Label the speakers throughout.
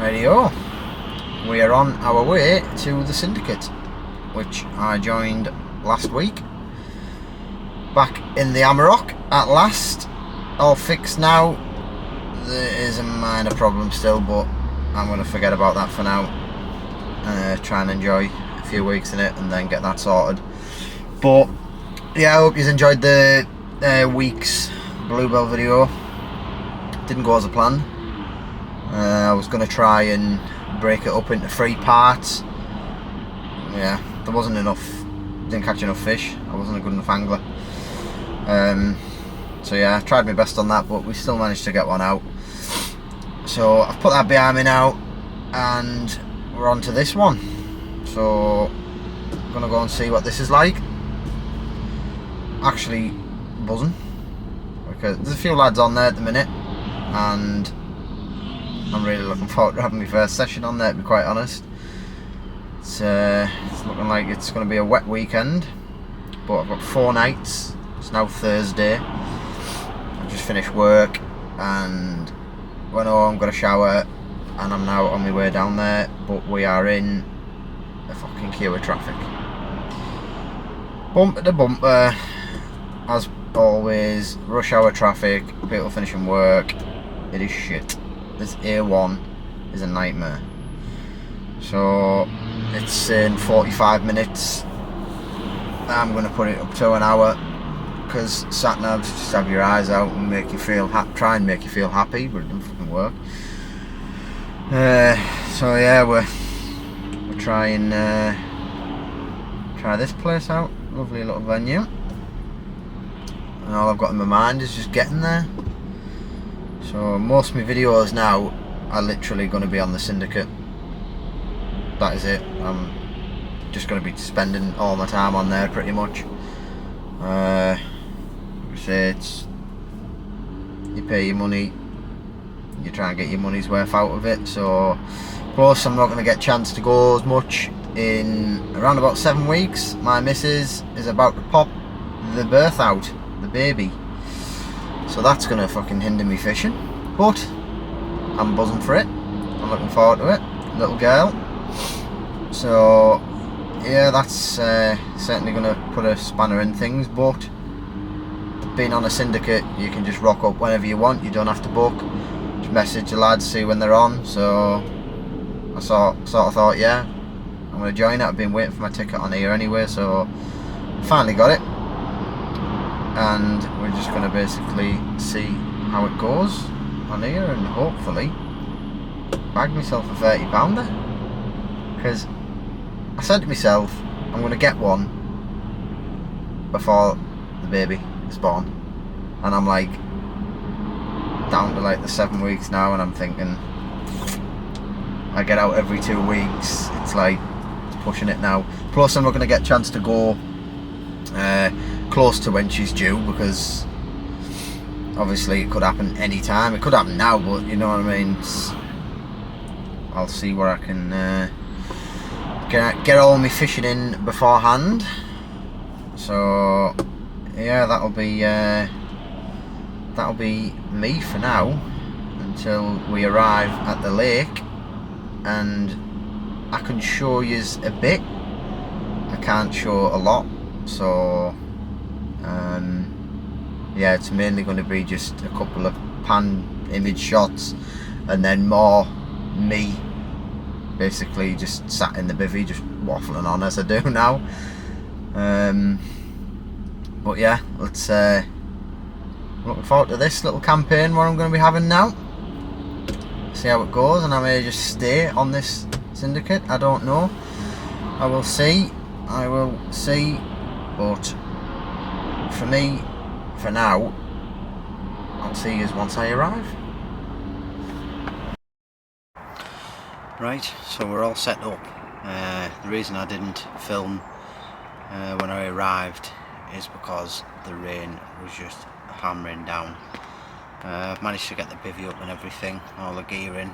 Speaker 1: Radio. We are on our way to the Syndicate, which I joined last week. Back in the Amarok at last. All fixed now. There is a minor problem still, but I'm going to forget about that for now. Try and enjoy a few weeks in it and then get that sorted. But yeah, I hope you enjoyed the week's Bluebell video. Didn't go as a plan. I was going to try and break it up into 3 parts. Yeah, there wasn't enough. Didn't catch enough fish. I wasn't a good enough angler. So yeah, I tried my best on that, but we still managed to get one out. So I've put that behind me now, and we're on to this one. So I'm gonna go and see what this is like. Actually buzzing, because there's a few lads on there at the minute, and I'm really looking forward to having my first session on there, to be quite honest. It's looking like it's going to be a wet weekend, but I've got 4 nights. It's now Thursday. I've just finished work and went home, got a shower, and I'm now on my way down there. But we are in a fucking queue of traffic. Bumper to bumper, as always. Rush hour traffic, people finishing work. It is shit. This A1 is a nightmare. So it's in 45 minutes. I'm going to put it up to an hour, because sat navs just have your eyes out and make you feel try and make you feel happy, but it doesn't fucking work. So yeah, we're trying try this place out. Lovely little venue, and all I've got in my mind is just getting there. So most of my videos now are literally going to be on the Syndicate. That is it. I'm just going to be spending all my time on there pretty much. It's, you pay your money, you try and get your money's worth out of it. So plus I'm not going to get a chance to go as much in around about 7 weeks. My missus is about to pop the birth out, the baby. So that's going to fucking hinder me fishing, but I'm buzzing for it. I'm looking forward to it. Little girl. So yeah, that's certainly going to put a spanner in things, but being on a Syndicate, you can just rock up whenever you want. You don't have to book. Just message the lads, see when they're on. So I sort of thought, yeah, I'm going to join it. I've been waiting for my ticket on here anyway, so finally got it. And we're just going to basically see how it goes on here, and hopefully bag myself a 30 pounder, because I said to myself I'm going to get one before the baby is born, and I'm like down to like the 7 weeks now, and I'm thinking I get out every 2 weeks. It's like it's pushing it now. Plus I'm not going to get a chance to go close to when she's due, because obviously it could happen any time. It could happen now, but you know what I mean. I'll see where I can get all my fishing in beforehand. So yeah, that'll be me for now until we arrive at the lake, and I can show yous a bit. I can't show a lot, so yeah, it's mainly going to be just a couple of pan image shots, and then more me basically just sat in the bivvy just waffling on as I do now. But yeah, let's looking forward to this little campaign what I'm going to be having now. See how it goes, and I may just stay on this Syndicate, I don't know. I will see, but for me, for now, I'll see you once I arrive. Right, so we're all set up. The reason I didn't film when I arrived is because the rain was just hammering down. I've managed to get the bivvy up and everything, all the gear in.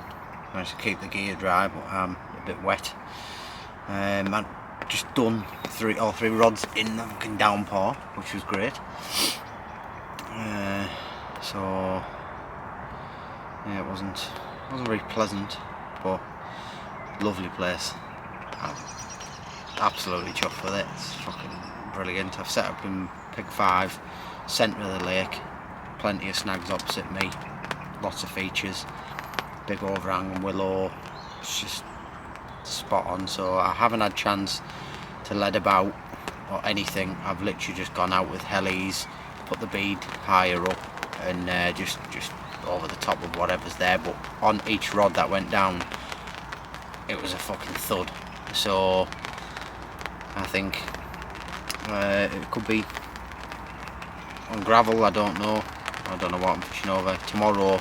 Speaker 1: Managed to keep the gear dry, but I'm a bit wet. I've just done all three rods in the fucking downpour, which was great. So yeah, it wasn't very pleasant, but lovely place. I'm absolutely chuffed with it. It's fucking brilliant. I've set up in Pig 5, centre of the lake, plenty of snags opposite me, lots of features, big overhanging willow. It's just spot on. So I haven't had chance to lead about or anything. I've literally just gone out with helis, put the bead higher up, and just over the top of whatever's there. But on each rod that went down, it was a fucking thud. So I think it could be on gravel. I don't know what I'm fishing over. Tomorrow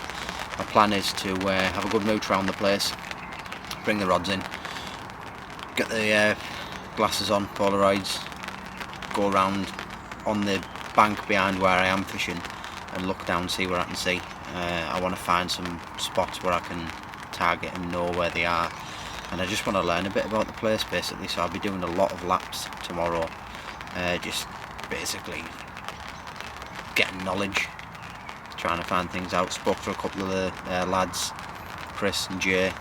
Speaker 1: my plan is to have a good mooch around the place, bring the rods in, get the glasses on, Polaroids, go around on the bank behind where I am fishing and look down, see where I can see. I want to find some spots where I can target and know where they are, and I just want to learn a bit about the place basically. So I'll be doing a lot of laps tomorrow, just basically getting knowledge, trying to find things out. Spoke to a couple of the lads, Chris and Jay,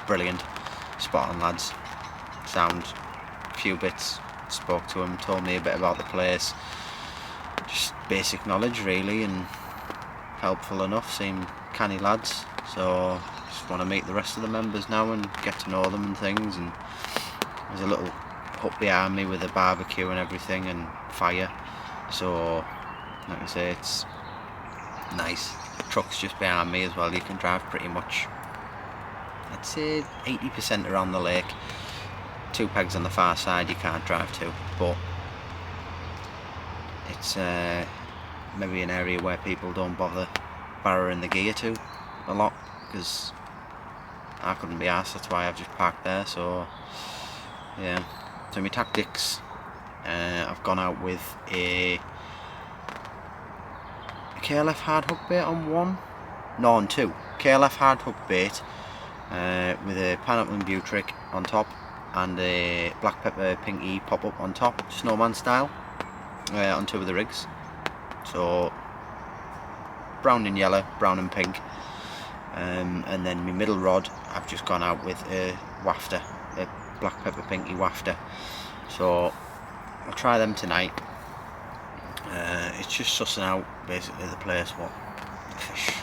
Speaker 1: brilliant, spot on lads, sound, a few bits, spoke to them, told me a bit about the place, just basic knowledge really, and helpful enough, seem canny lads. So just want to meet the rest of the members now and get to know them and things. And there's a little hut behind me with a barbecue and everything and fire, so like I say, it's nice. The truck's just behind me as well. You can drive pretty much, I'd say 80% around the lake. 2 pegs on the far side you can't drive to, but it's maybe an area where people don't bother borrowing the gear to a lot, because I couldn't be arsed, that's why I've just parked there. So yeah, so my tactics, I've gone out with a KLF hard hook bait on 2 KLF hard hook bait with a pineapple and butric on top and a black pepper pinky pop up on top, snowman style, on 2 of the rigs. So brown and yellow, brown and pink, and then my middle rod I've just gone out with a wafter, a black pepper pinky wafter. So I'll try them tonight. It's just sussing out basically the place, what the fish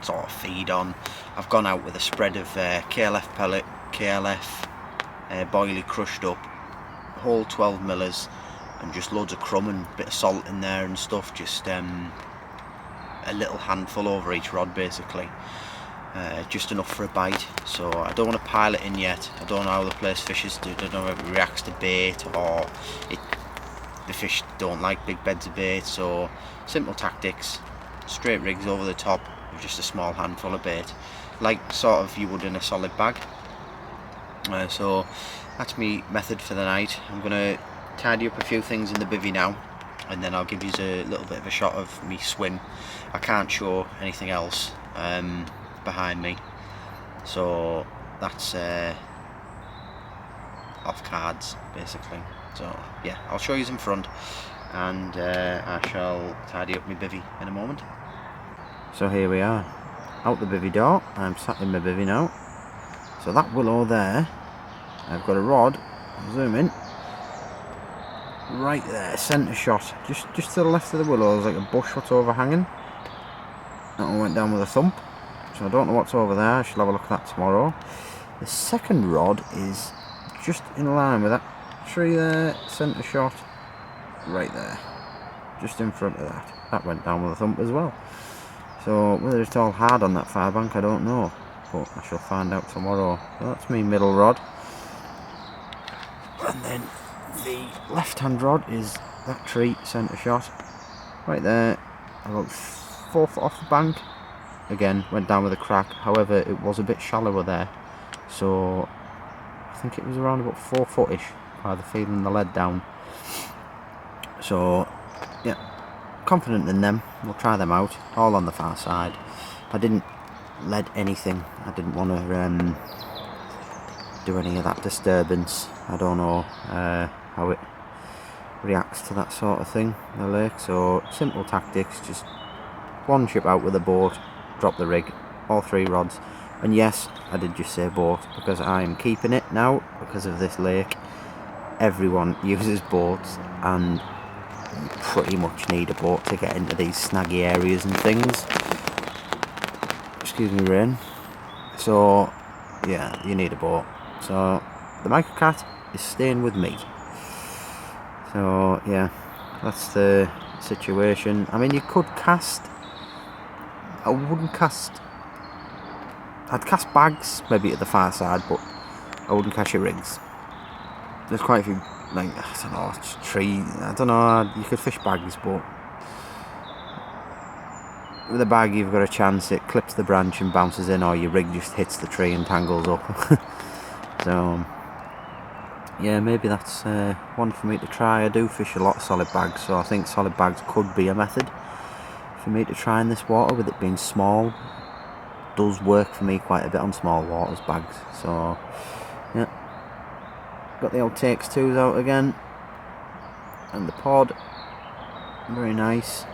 Speaker 1: sort of feed on. I've gone out with a spread of KLF pellet, KLF boilie crushed up, whole 12 millers, and just loads of crumb and a bit of salt in there and stuff, just a little handful over each rod basically, just enough for a bite. So I don't want to pile it in yet. I don't know how the place fishes, I don't know if it reacts to bait or the fish don't like big beds of bait. So simple tactics, straight rigs over the top with just a small handful of bait, like sort of you would in a solid bag. So that's my method for the night. I'm going to tidy up a few things in the bivvy now, and then I'll give you a little bit of a shot of me swim. I can't show anything else behind me, so that's off cards basically. So yeah, I'll show you in front, and I shall tidy up my bivvy in a moment. So here we are, out the bivvy door. I'm sat in my bivvy now. So that willow there, I've got a rod, I'll zoom in, right there, centre shot, just to the left of the willow. There's like a bush what's overhanging. That one went down with a thump, so I don't know what's over there. I shall have a look at that tomorrow. The second rod is just in line with that tree there, centre shot, right there, just in front of that. That went down with a thump as well. So whether it's all hard on that far bank, I don't know, but I shall find out tomorrow. So that's my middle rod, and then the left hand rod is that tree, centre shot, right there, about 4 foot off the bank. Again, went down with a crack, however it was a bit shallower there, so I think it was around about 4 footish by the feeling the lead down. So yeah, confident in them. We'll try them out, all on the far side. I didn't lead anything, I didn't want to do any of that disturbance. I don't know how it reacts to that sort of thing in the lake. So simple tactics, just one chip out with a boat, drop the rig, all 3 rods, And yes, I did just say boat, because I am keeping it now because of this lake. Everyone uses boats, and you pretty much need a boat to get into these snaggy areas and things. Excuse me, rain. So yeah, you need a boat. So the microcat is staying with me. So yeah, that's the situation. I mean, you could cast. I wouldn't cast. I'd cast bags maybe at the far side, but I wouldn't cast your rigs. There's quite a few, like, I don't know, trees. I don't know. You could fish bags, but with a bag you've got a chance it clips the branch and bounces in, or your rig just hits the tree and tangles up. So yeah, maybe that's one for me to try. I do fish a lot of solid bags, so I think solid bags could be a method for me to try in this water, with it being small. Does work for me quite a bit on small waters, bags. So yeah, got the old takes 2s out again, and the pod, very nice.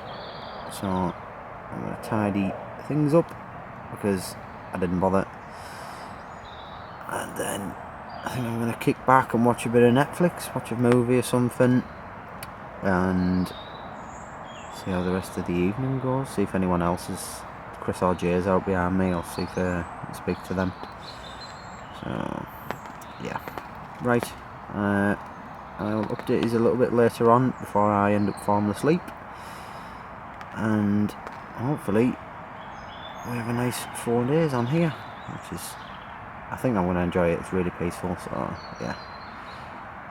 Speaker 1: So I'm going to tidy things up because I didn't bother, and then I think I'm going to kick back and watch a bit of Netflix, watch a movie or something, and see how the rest of the evening goes. See if anyone else is, Chris or Jay's out behind me. I'll see if I can speak to them. So yeah, right. I'll update you a little bit later on before I end up falling asleep, and hopefully we have a nice 4 days on here, which is, I think I'm going to enjoy it. It's really peaceful, so yeah,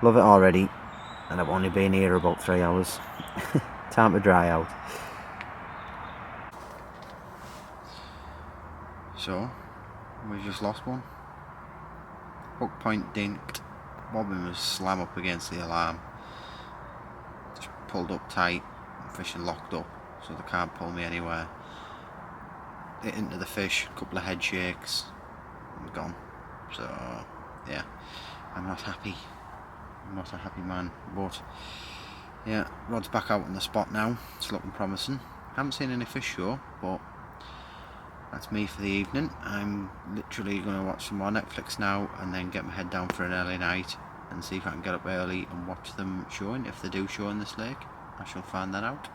Speaker 1: love it already, and I've only been here about 3 hours. Time to dry out. So we just lost one. Hook point dinked, bobbin was slam up against the alarm, just pulled up tight, fishing locked up so they can't pull me anywhere. Hit into the fish, a couple of head shakes, and gone. So yeah, I'm not happy. I'm not a happy man, but yeah, rod's back out on the spot now. It's looking promising. Haven't seen any fish show, but that's me for the evening. I'm literally going to watch some more Netflix now, and then get my head down for an early night and see if I can get up early and watch them showing. If they do show in this lake, I shall find that out.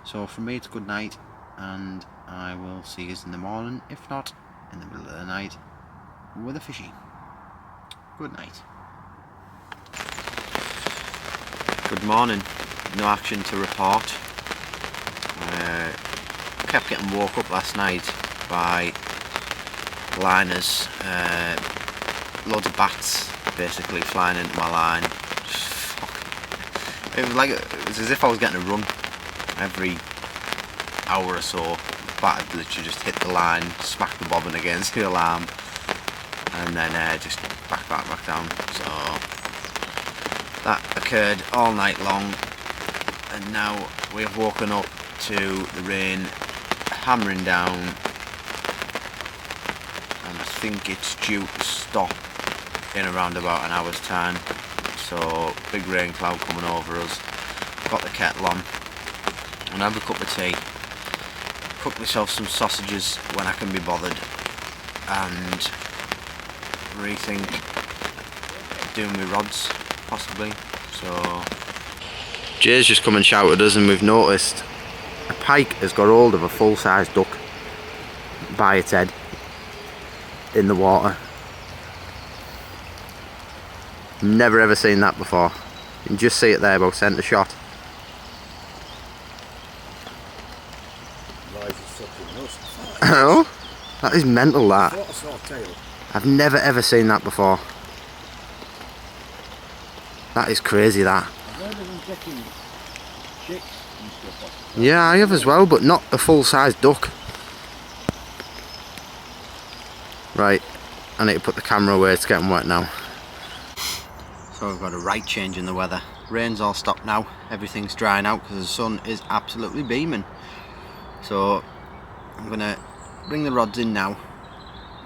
Speaker 1: So for me, it's good night, and I will see you in the morning, if not in the middle of the night, with a fishy. Good night. Good morning. No action to report. Kept getting woke up last night by liners, loads of bats basically flying into my line. It was as if I was getting a run every hour or so. The bat had literally just hit the line, smacked the bobbin against the alarm, and then just back down. So that occurred all night long, and now we have woken up to the rain hammering down, and I think it's due to stop in around about an hour's time. So big rain cloud coming over us. Got the kettle on and have a cup of tea, cook myself some sausages when I can be bothered, and rethink doing my rods possibly. So Jay's just come and shouted us, and we've noticed a pike has got hold of a full-size duck by its head in the water. Never ever seen that before. You can just see it there about centre shot. Oh, that is mental, that. I've never ever seen that before. That is crazy, that. Yeah, I have as well, but not a full-size duck. Right, I need to put the camera away, it's getting wet now. So we've got a right change in the weather. Rain's all stopped now, everything's drying out because the sun is absolutely beaming. So I'm going to bring the rods in now,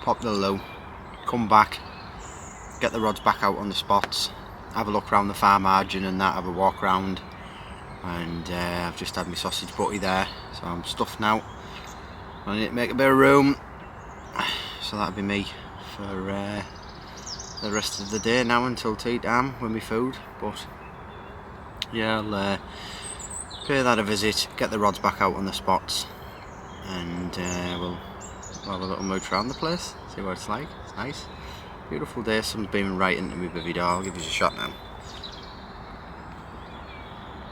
Speaker 1: pop the loo, come back, get the rods back out on the spots, have a look around the far margin and that, have a walk around. And I've just had my sausage butty there, so I'm stuffed now. I need to make a bit of room, so that'll be me for the rest of the day now until tea time with my food. But yeah, I'll pay that a visit, get the rods back out on the spots, and we'll have a little mooch around the place, see what it's like. It's nice, beautiful day. Sun's beaming right into me bivvy door. I'll give you a shot now.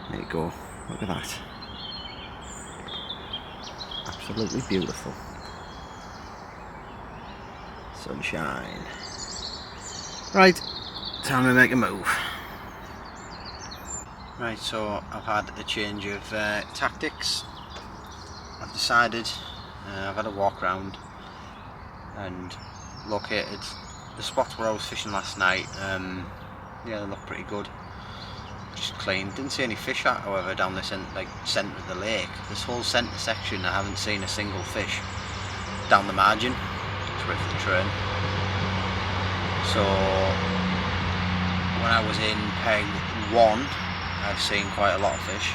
Speaker 1: There you go, look at that, absolutely beautiful. Sunshine. Right, time to make a move. Right, so I've had a change of tactics. I've decided, I've had a walk around and located the spots where I was fishing last night. Yeah, they look pretty good, just clean. Didn't see any fish out, however, down this centre of the lake. This whole centre section, I haven't seen a single fish down the margin. Terrific train. So when I was in peg 1, I've seen quite a lot of fish.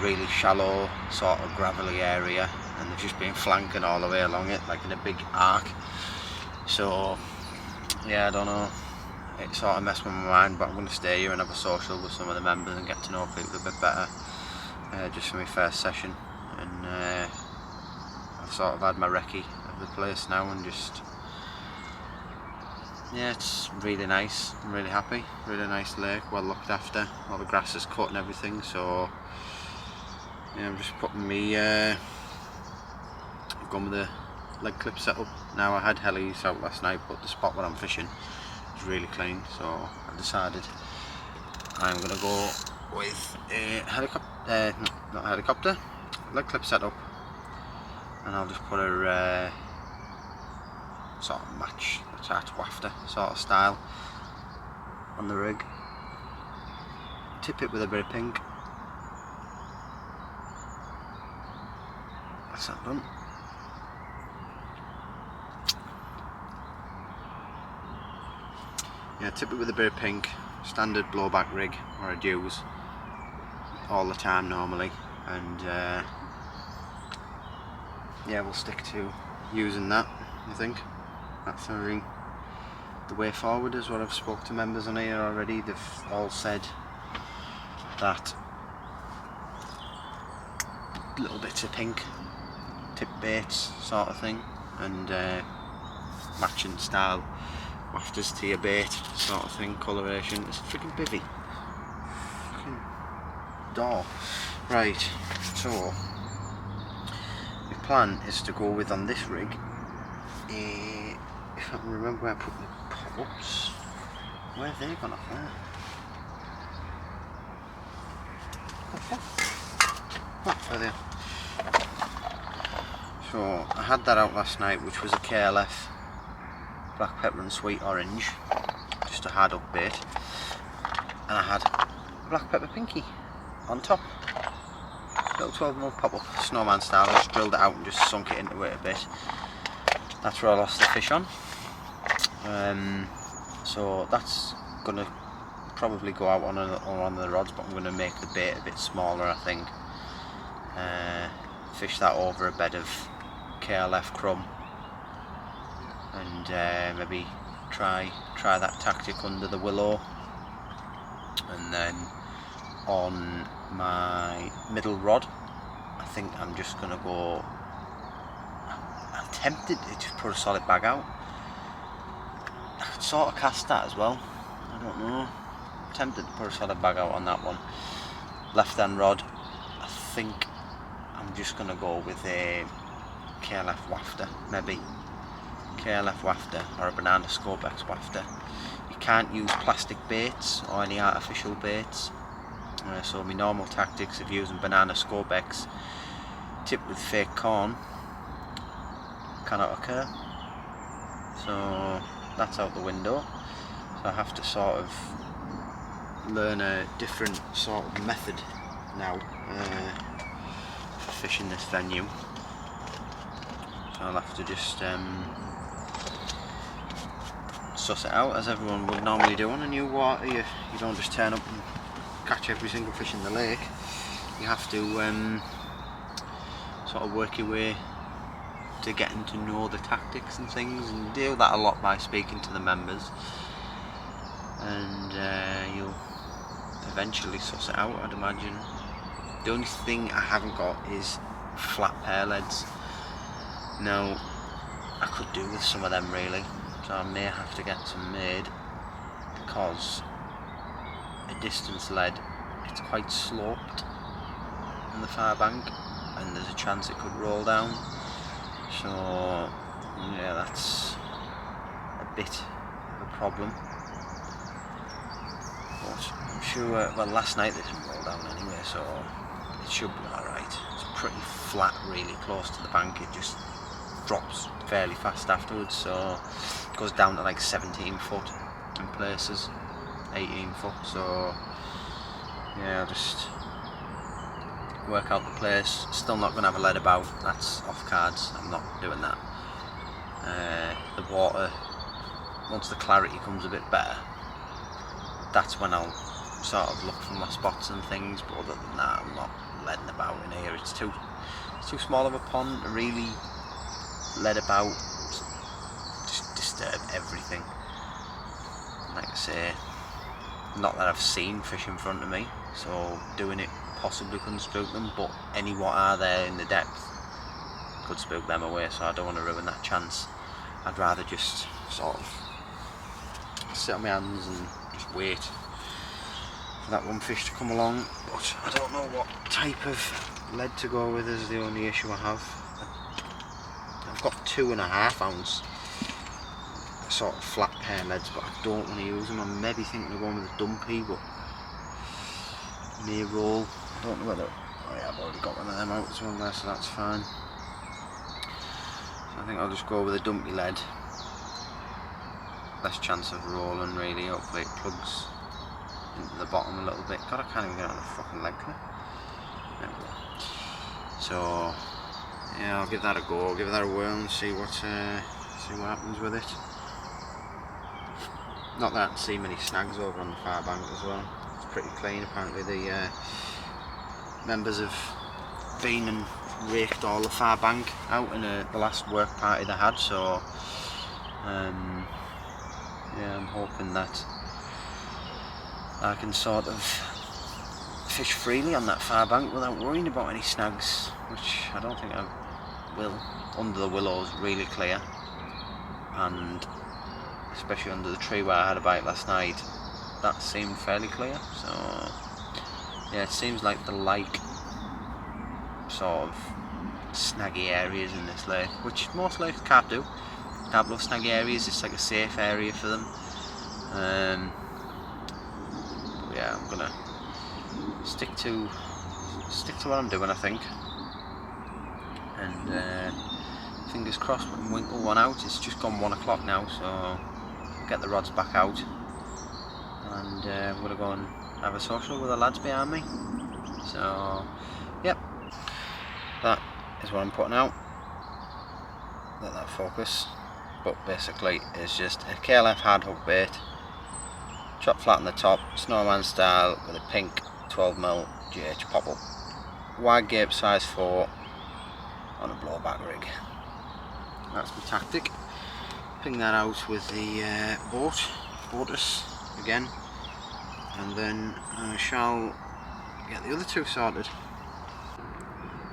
Speaker 1: Really shallow, sort of gravelly area, and they've just been flanking all the way along it, like in a big arc. So yeah, I don't know, it sort of messed with my mind, but I'm going to stay here and have a social with some of the members and get to know people a bit better, just for my first session. And I've sort of had my recce of the place now, and just, yeah, it's really nice. I'm really happy. Really nice lake, well looked after. All the grass is cut and everything. So yeah, I'm just putting me. I've gone with the leg clip setup. Now I had helis out last night, but the spot where I'm fishing is really clean. So I decided I'm gonna go with a helicopter, not a helicopter, leg clip setup, and I'll just put a sort of match wafter sort of style on the rig. Tip it with a bit of pink. That's that done. Yeah, tip it with a bit of pink. Standard blowback rig, or I'd use all the time normally, and yeah, we'll stick to using that. I think that's the way forward, is what I've spoke to members on here already. They've all said that little bits of pink tip baits sort of thing, and matching style wafters to your bait sort of thing, coloration. It's a freaking bivvy, freaking door. Right, so my plan is to go with, on this rig, if I can remember where I put my pop-ups, where have they gone off there? Oh, there they are. So I had that out last night, which was a KLF black pepper and sweet orange, just a hard up bait, and I had a black pepper pinky on top, little 12mm pop-up, snowman style. I just drilled it out and just sunk it into it a bit. That's where I lost the fish on. So that's gonna probably go out on one of the rods, but I'm going to make the bait a bit smaller, I think. Fish that over a bed of KLF crumb, and maybe try that tactic under the willow. And then on my middle rod, I think I'm just going to go, I'm tempted to just put a solid bag out. I could sort of cast that as well, I don't know. I'm tempted to put a solid bag out on that one. Left hand rod, I think I'm just going to go with a KLF wafter, maybe. KLF wafter or a banana scopex wafter. You can't use plastic baits or any artificial baits. So my normal tactics of using banana scopex tipped with fake corn cannot occur. So that's out the window. So I have to sort of learn a different sort of method now for fishing this venue. So I'll have to just suss it out, as everyone would normally do on a new water. You don't just turn up and catch every single fish in the lake. You have to sort of work your way
Speaker 2: to getting to know the tactics and things, and do that a lot by speaking to the members, and you'll eventually suss it out, I'd imagine. The only thing I haven't got is flat pair leads. Now, I could do with some of them really, so I may have to get some made, because a distance lead, it's quite sloped on the far bank, and there's a chance it could roll down. So yeah, that's a bit of a problem. But I'm sure, well, last night they didn't roll down anyway, so it should be alright. It's pretty flat, really close to the bank. It just drops fairly fast afterwards, so it goes down to like 17 foot in places, 18 foot. So yeah, I'll just work out the place. Still not going to have a lead about, that's off cards, I'm not doing that. The water, once the clarity comes a bit better, that's when I'll sort of look for my spots and things, but other than that I'm not leading about in here. It's too small of a pond to really lead about, just disturb everything. Like I say, not that I've seen fish in front of me, so doing it possibly couldn't spook them, but any what are there in the depth could spook them away, so I don't want to ruin that chance. I'd rather just sort of sit on my hands and just wait for that one fish to come along. But I don't know what type of lead to go with is the only issue I have. I've got 2.5 ounce sort of flat pair leads, but I don't want to use them. I'm maybe thinking of going with a dumpy, but may roll. I don't know whether, oh yeah, I've already got one of them out as well there, so that's fine. So I think I'll just go with a dumpy lead. Less chance of rolling really, hopefully it plugs into the bottom a little bit. God, I can't even get on the fucking leg, can I? There we go. So yeah, I'll give that a go, give that a whirl and see what happens with it. Not that I can see many snags over on the far bank as well. It's pretty clean. Apparently the members have been and raked all the far bank out in the last work party they had, so yeah, I'm hoping that I can sort of fish freely on that far bank without worrying about any snags, which I don't think I will. Under the willows really clear, and especially under the tree where I had a bite last night, that seemed fairly clear. So yeah, it seems like the like sort of snaggy areas in this lake, which most lakes carp do. Carp love snaggy areas, it's like a safe area for them. But yeah, I'm gonna stick to what I'm doing, I think, and fingers crossed we can winkle one out. It's just gone 1 o'clock now, so I'll get the rods back out, and I'm gonna go and have a social with the lads behind me. So yep, that is what I'm putting out. Let that focus. But basically it's just a KLF hard hook bait, chopped flat on the top, snowman style, with a pink 12mm GH popple, wide gape size 4 on a blowback rig. That's my tactic. Ping that out with the boatus again, and then I shall get the other two sorted.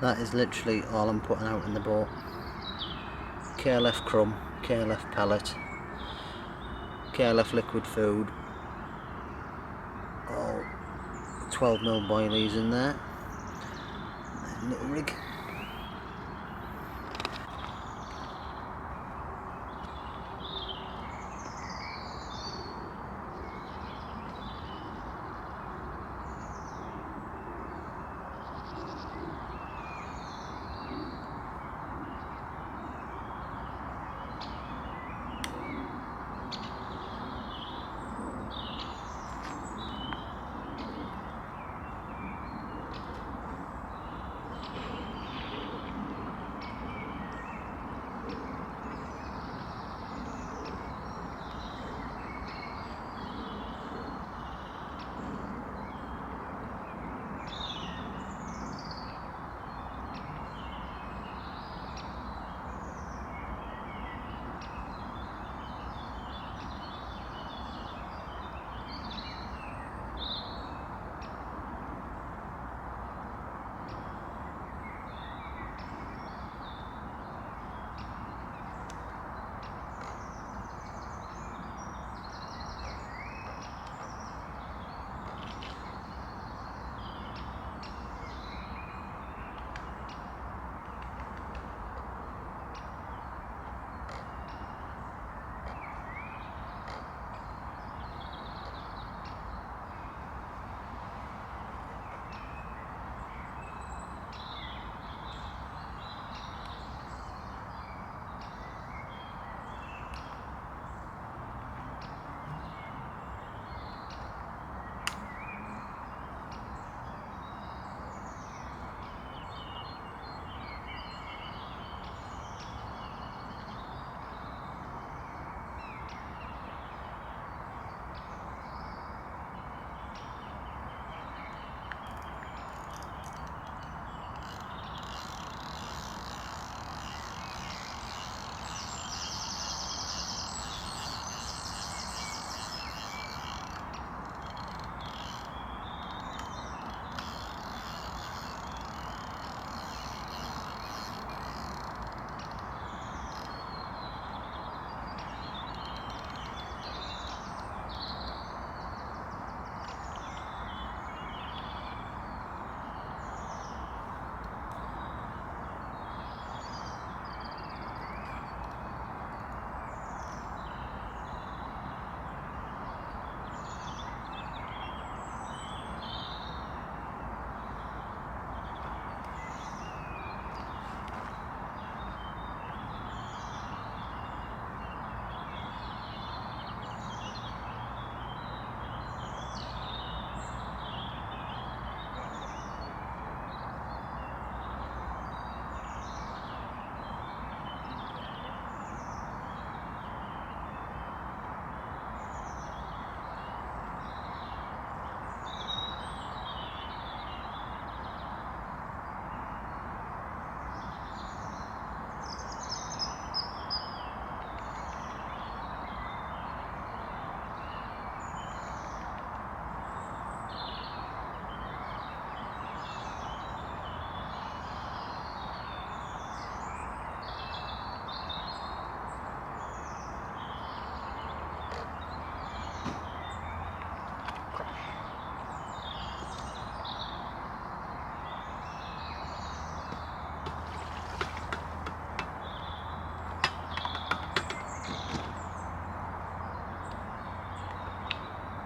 Speaker 2: That is literally all I'm putting out in the boat. KLF crumb, KLF pellet, KLF liquid food, all 12mm boilies in there, little rig.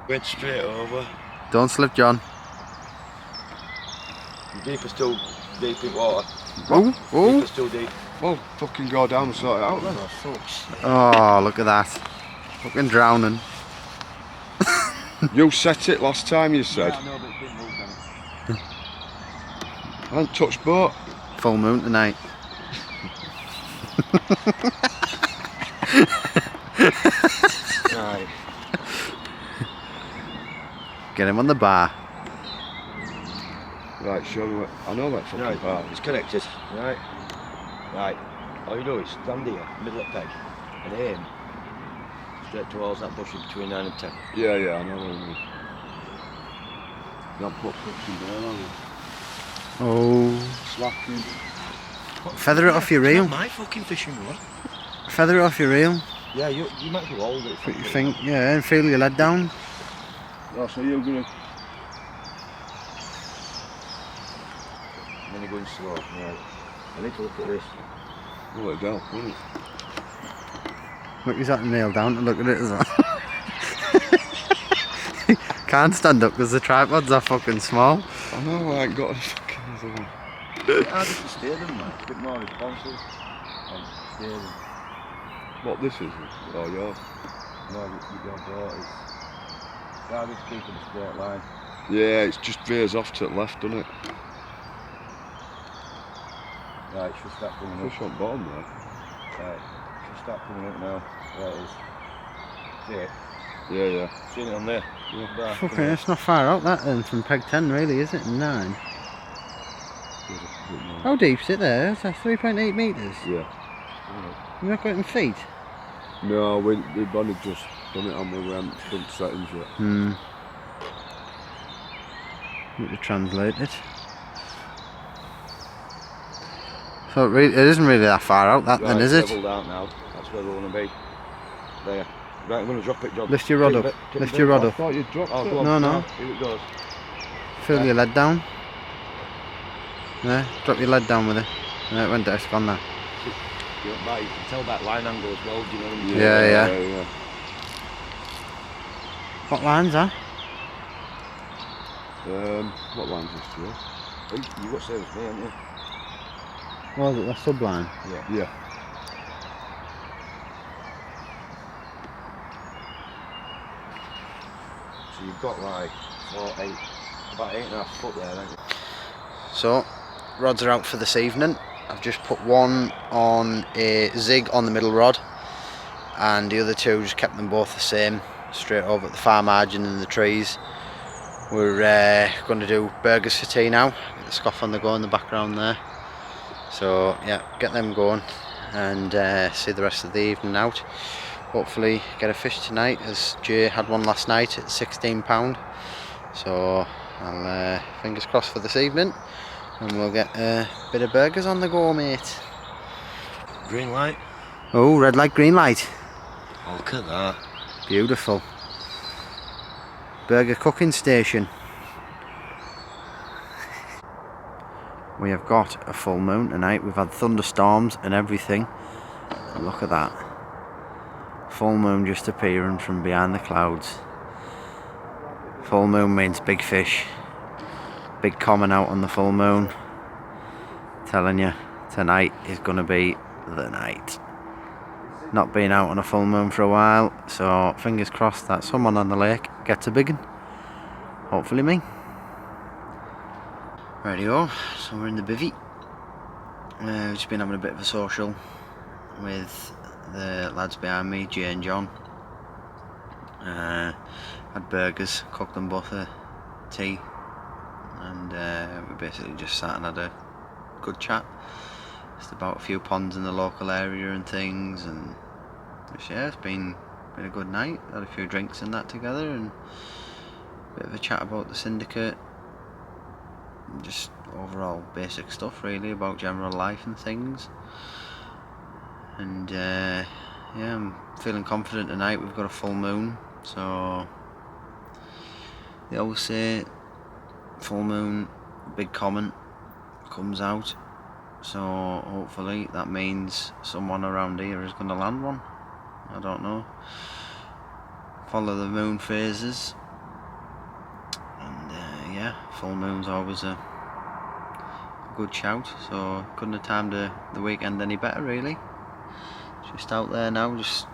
Speaker 3: Went straight over.
Speaker 1: Don't slip, John.
Speaker 3: Deep is still deep in water.
Speaker 1: Oh,
Speaker 3: Deep
Speaker 1: oh.
Speaker 3: is still deep.
Speaker 4: Well, fucking go down and sort it out then.
Speaker 2: Oh, fuck's sake.
Speaker 1: Oh, look at that. Fucking drowning.
Speaker 4: You set it last time, you said.
Speaker 2: Yeah, I know, but it didn't move then.
Speaker 4: I haven't touched boat.
Speaker 1: Full moon tonight.
Speaker 3: Right.
Speaker 1: Get him on the bar.
Speaker 4: Right, show me what. I know that fucking
Speaker 3: Right,
Speaker 4: part.
Speaker 3: it's connected. Right. Right. All you do is stand here, middle of peg, and aim straight towards that bush in between 9 and 10.
Speaker 4: Yeah, I know what you mean. Don't put fucking there on it.
Speaker 1: Oh.
Speaker 4: Slacking.
Speaker 1: Feather it off your reel.
Speaker 3: It's not my fucking fishing rod.
Speaker 1: Feather it off your reel.
Speaker 3: Yeah, you might as well hold it.
Speaker 1: Put your thing, yeah, and feel your lead down.
Speaker 4: Oh, so you're gonna.
Speaker 3: And then you're going slow. Right. I need to look at this.
Speaker 4: Well, it'd help, wouldn't it?
Speaker 1: Look, he's got the nail down to look at it as well. Can't stand up because the tripods are fucking small.
Speaker 4: I know, I ain't got a fucking other one.
Speaker 3: It's harder to steer them, man. A bit more responsive. And steer them.
Speaker 4: What this is? Oh, yours.
Speaker 3: No, with your boat is. It's harder to keep in a straight line.
Speaker 4: Yeah, it just veers off to the left, doesn't it?
Speaker 3: Right, it should start coming up.
Speaker 4: Fish on bottom there.
Speaker 3: Right, it should start coming up now. There it is. See it?
Speaker 4: Yeah.
Speaker 3: Seen it on there?
Speaker 4: Yeah.
Speaker 3: There,
Speaker 1: Fucking,
Speaker 3: coming up.
Speaker 1: it's not far out that then from peg 10 really, is it? 9.
Speaker 4: Yeah.
Speaker 1: How deep's it there? Is that 3.8 metres?
Speaker 4: Yeah.
Speaker 1: You're not got it in feet?
Speaker 4: No, we've only just done it on we haven't done settings yet.
Speaker 1: Need to translate it. So it isn't really that far out that then, is it?
Speaker 3: Leveled out now. That's where we want to be. There. Right, I'm going to drop it, John.
Speaker 1: Lift your rod up. Lift your rod
Speaker 4: I
Speaker 1: up.
Speaker 4: thought you dropped
Speaker 3: Oh,
Speaker 4: it.
Speaker 3: go on.
Speaker 1: No, no.
Speaker 3: Here it goes.
Speaker 1: Feel your lead down. Yeah, drop your lead down with it. Yeah, it went down, it's gone now.
Speaker 3: You can tell that line angle as well, do you know what I mean?
Speaker 1: Yeah. What line's that?
Speaker 4: What line's this to?
Speaker 3: You've got same as me, haven't you?
Speaker 1: What was it, the subline?
Speaker 4: Yeah.
Speaker 3: So you've got like about 8.5 foot there, haven't you?
Speaker 1: So, rods are out for this evening. I've just put one on a zig on the middle rod and the other two, just kept them both the same, straight over at the far margin in the trees. We're going to do burgers for tea now. Get the scoff on the go in the background there. So yeah, get them going and see the rest of the evening out. Hopefully get a fish tonight, as Jay had one last night at £16. So I'll fingers crossed for this evening, and we'll get a bit of burgers on the go, mate.
Speaker 3: Green light.
Speaker 1: Oh, red light, green light.
Speaker 3: Oh, look at that.
Speaker 1: Beautiful. Burger cooking station. We have got a full moon tonight. We've had thunderstorms and everything. Look at that. Full moon just appearing from behind the clouds. Full moon means big fish. Big common out on the full moon. Telling you, tonight is going to be the night. Not been out on a full moon for a while, so fingers crossed that someone on the lake gets a big one. Hopefully me. Rightio, so we're in the bivvy. We've just been having a bit of a social with the lads behind me, Jay and John. Had burgers, cooked them both a tea, and we basically just sat and had a good chat. Just about a few ponds in the local area and things, and just, yeah, it's been a good night. Had a few drinks and that together, and a bit of a chat about the Syndicate. Just overall basic stuff really about general life and things. And yeah, I'm feeling confident tonight. We've got a full moon, so they always say full moon, big comment comes out, so hopefully that means someone around here is going to land one. I don't know. Follow the moon phases,
Speaker 2: yeah, full moon's always a good shout, so couldn't have timed the weekend any better really. Just out there now, just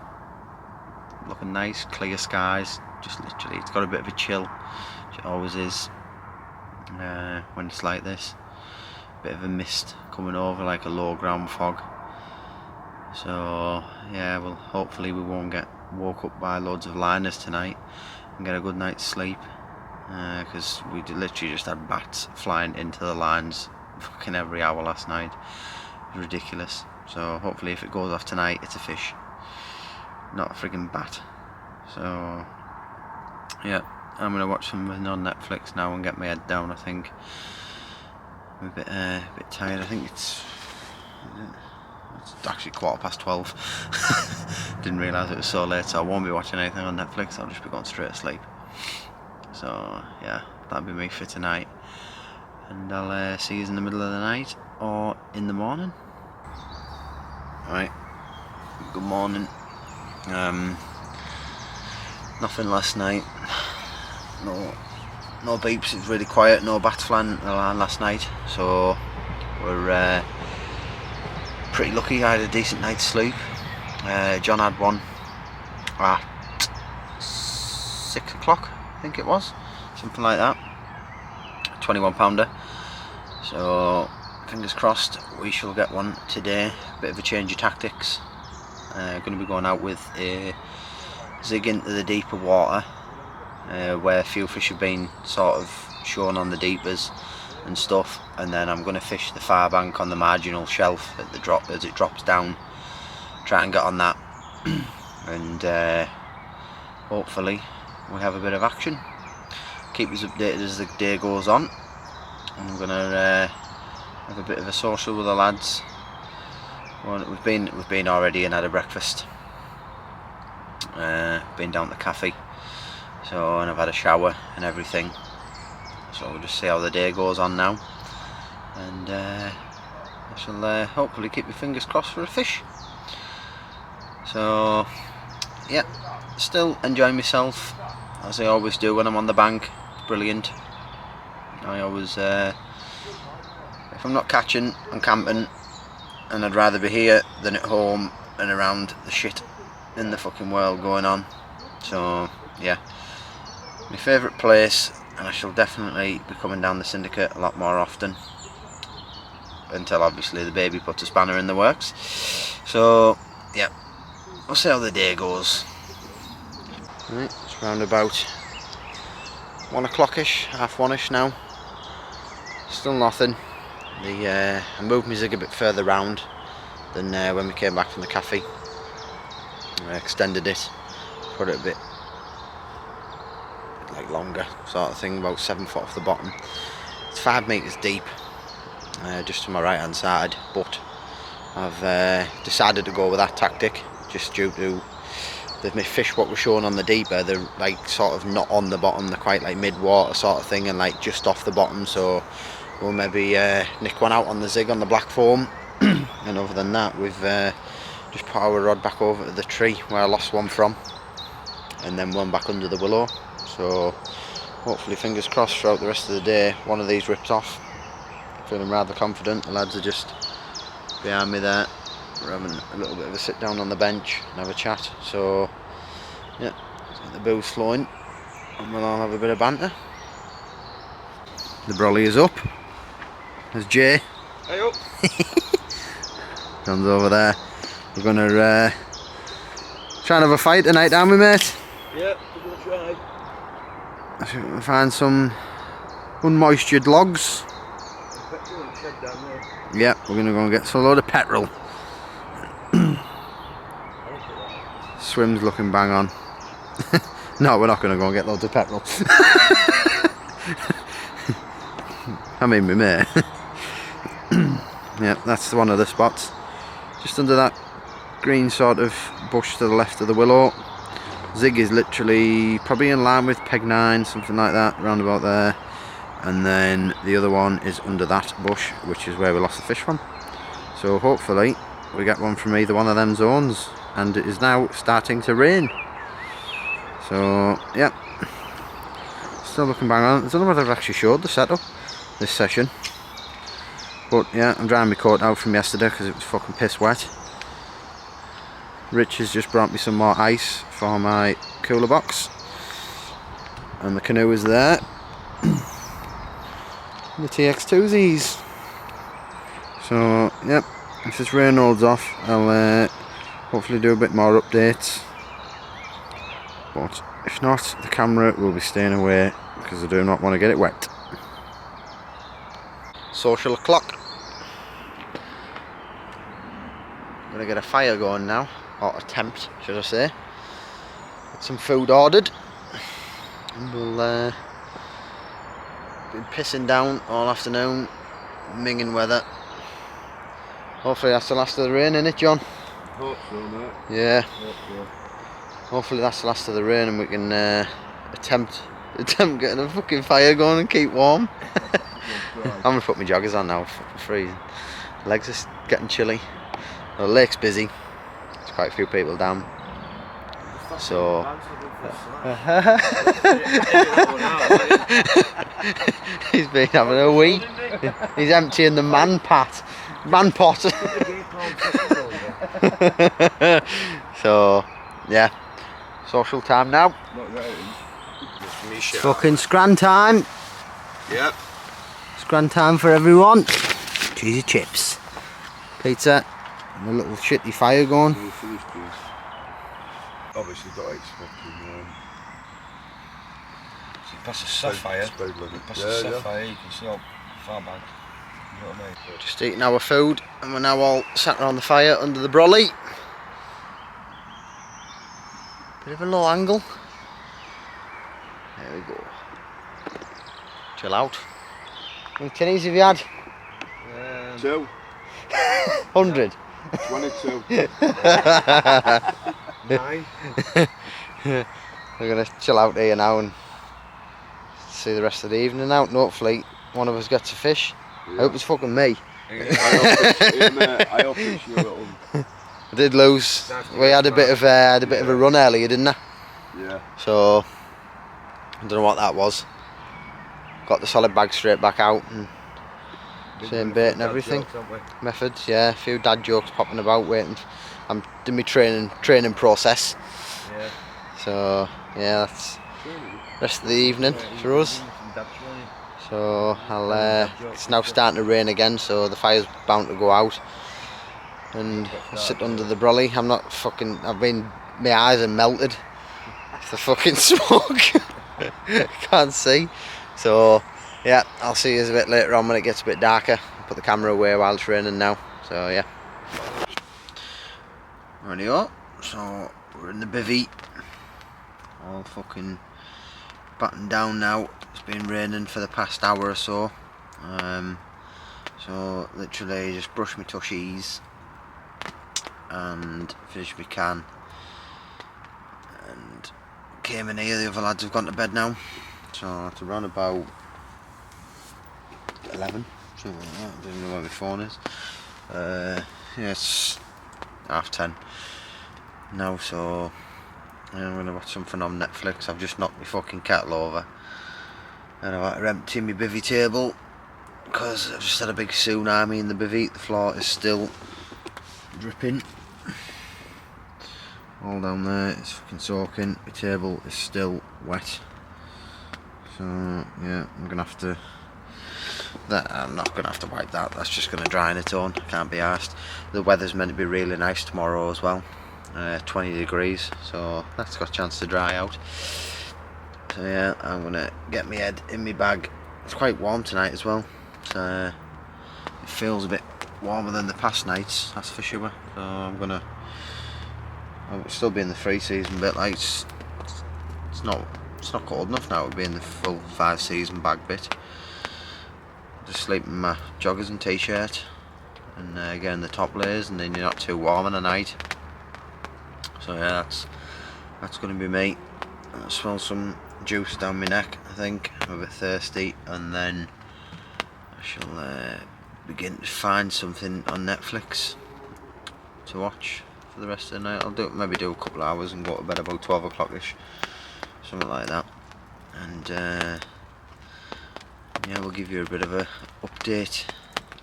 Speaker 2: looking nice, clear skies, just literally, it's got a bit of a chill, which it always is when it's like this. Bit of a mist coming over, like a low ground fog. So yeah, well, hopefully we won't get woke up by loads of liners tonight and get a good night's sleep, because we literally just had bats flying into the lines fucking every hour last night. It was ridiculous. So hopefully if it goes off tonight, it's a fish, not a friggin' bat. So yeah, I'm gonna watch something on Netflix now and get my head down. I think I'm a bit tired. I think it's actually 12:15. Didn't realise it was so late, so I won't be watching anything on Netflix. I'll just be going straight to sleep. So yeah, that'll be me for tonight, and I'll see you in the middle of the night or in the morning. Right, good morning. Nothing last night. No beeps. It's really quiet. No bats flying around last night, so we're pretty lucky. I had a decent night's sleep. John had one at 6 o'clock, I think it was, something like that. 21 pounder. So fingers crossed we shall get one today. Bit of a change of tactics. Going to be going out with a zig into the deeper water, where a few fish have been sort of shown on the deepers and stuff, and then I'm going to fish the far bank on the marginal shelf at the drop as it drops down, try and get on that, and hopefully we have a bit of action. Keep us updated as the day goes on. I'm going to have a bit of a social with the lads. Well, we've been already and had a breakfast, been down to the cafe, so, and I've had a shower and everything. So we'll just see how the day goes on now, and I shall hopefully keep my fingers crossed for a fish. So yeah, still enjoying myself as I always do when I'm on the bank. Brilliant. I always, if I'm not catching, I'm camping, and I'd rather be here than at home and around the shit in the fucking world going on. So yeah, my favourite place, and I shall definitely be coming down the Syndicate a lot more often, until obviously the baby puts a spanner in the works. So yeah, we'll see how the day goes. Right, it's round about 1 o'clock-ish, half 1-ish now. Still nothing. I moved my zig a bit further round than when we came back from the cafe. I extended it, put it a bit like longer sort of thing, about 7 foot off the bottom. It's 5 metres deep, just to my right hand side, but I've decided to go with that tactic just due to my fish what were shown on the deeper. They're like sort of not on the bottom, they're quite like mid water sort of thing and like just off the bottom, so we'll maybe nick one out on the zig on the black foam. And other than that, we've just put our rod back over to the tree where I lost one from, and then one back under the willow. So hopefully, fingers crossed, throughout the rest of the day one of these rips off. Feeling rather confident. The lads are just behind me there. We're having a little bit of a sit down on the bench and have a chat. So yeah, the booze flowing and we'll all have a bit of banter. The brolly is up. There's Jay.
Speaker 3: Hey up.
Speaker 2: John's over there. We're gonna try and have a fight tonight, aren't we, mate?
Speaker 3: Yeah, we're gonna try.
Speaker 2: I think we'll find some unmoistured logs.
Speaker 3: Petrol and shed down there.
Speaker 2: Yeah, we're gonna go and get a load of petrol. Swim's looking bang on. No, we're not gonna go and get loads of petrol. I mean, me mate. Yeah, that's one of the spots. Just under that green sort of bush to the left of the willow. Zig is literally probably in line with peg 9, something like that, round about there. And then the other one is under that bush, which is where we lost the fish from. So hopefully we get one from either one of them zones. And it is now starting to rain. So yeah,
Speaker 1: still looking bang on. I don't know whether I've actually showed the setup this session. But yeah, I'm drying my coat out from yesterday because it was fucking piss wet. Rich has just brought me some more ice for my cooler box. And the canoe is there. The TX2Zs. So, yep, if this rain holds off, I'll hopefully do a bit more updates. But if not, the camera will be staying away because I do not want to get it wet. Social o'clock. I'm gonna get a fire going now, or attempt, should I say. Get some food ordered. And we'll been pissing down all afternoon, minging weather. Hopefully that's the last of the rain, innit, John?
Speaker 4: Hope so, mate.
Speaker 1: Yeah.
Speaker 4: Hope so.
Speaker 1: Hopefully that's the last of the rain and we can attempt getting a fucking fire going and keep warm. I'm gonna put my joggers on now, fucking freezing. Legs are getting chilly. The lake's busy. There's quite a few people down. So he's been having a wee. He's emptying the man pot. So yeah, social time now. It's fucking scran time.
Speaker 2: Yep.
Speaker 1: Scran time for everyone. Cheesy chips, pizza, and a little shitty fire going.
Speaker 4: Obviously got X fucking
Speaker 3: Past a sapphire.
Speaker 4: speed limit.
Speaker 3: Past a sapphire, you can see how far back. You know what I mean?
Speaker 1: Just eating our food and we're now all sat around the fire under the brolly. Bit of a low angle. There we go. Chill out. How many tinnies have you had?
Speaker 4: 2.
Speaker 1: 100.
Speaker 4: 22. 9.
Speaker 1: We're going to chill out here now and see the rest of the evening out, and hopefully one of us gets a fish.
Speaker 4: Yeah.
Speaker 1: I hope it's fucking me.
Speaker 4: I hope it's you little.
Speaker 1: I did lose. We had a bit of a run earlier, didn't I?
Speaker 4: Yeah.
Speaker 1: So I don't know what that was. Got the solid bag straight back out and same bait and everything. Methods, yeah. A few dad jokes popping about. Waiting. I'm doing my training process.
Speaker 3: Yeah.
Speaker 1: So yeah, that's rest of the evening for us. So it's now starting to rain again, so the fire's bound to go out. And I sit under the brolly. I'm not fucking. My eyes are melted. It's the fucking smoke. Can't see. So yeah, I'll see you a bit later on when it gets a bit darker. I'll put the camera away while it's raining now. So yeah. Rightio. So we're in the bivvy. All fucking battened down now. It's been raining for the past hour or so. So literally just brush my tushies and finish my can. And came in here. The other lads have gone to bed now. So it's around about 11. Something like that. I don't even know where my phone is. Yeah, it's 10:30 now, so I'm going to watch something on Netflix. I've just knocked my fucking kettle over and I've had to empty my bivvy table because I've just had a big tsunami in the bivvy. The floor is still dripping all down there. It's fucking soaking. My table is still wet, so yeah, I'm going to have to I'm not going to have to wipe that. That's just going to dry on its own. Can't be arsed. The weather's meant to be really nice tomorrow as well. 20 degrees, so that's got a chance to dry out. So yeah, I'm gonna get my head in my bag. It's quite warm tonight as well. It feels a bit warmer than the past nights, that's for sure. So I'll still be in the free season bit. Like it's not cold enough now to be in the full 5 season bag bit. Just sleep in my joggers and t-shirt, and again the top layers, and then you're not too warm in the night. So yeah, that's going to be me. I'll swell some juice down my neck, I think. I'm a bit thirsty, and then I shall begin to find something on Netflix to watch for the rest of the night. Maybe do a couple of hours and go to bed about 12 o'clock-ish, something like that.
Speaker 2: and yeah, we'll give you a bit of a update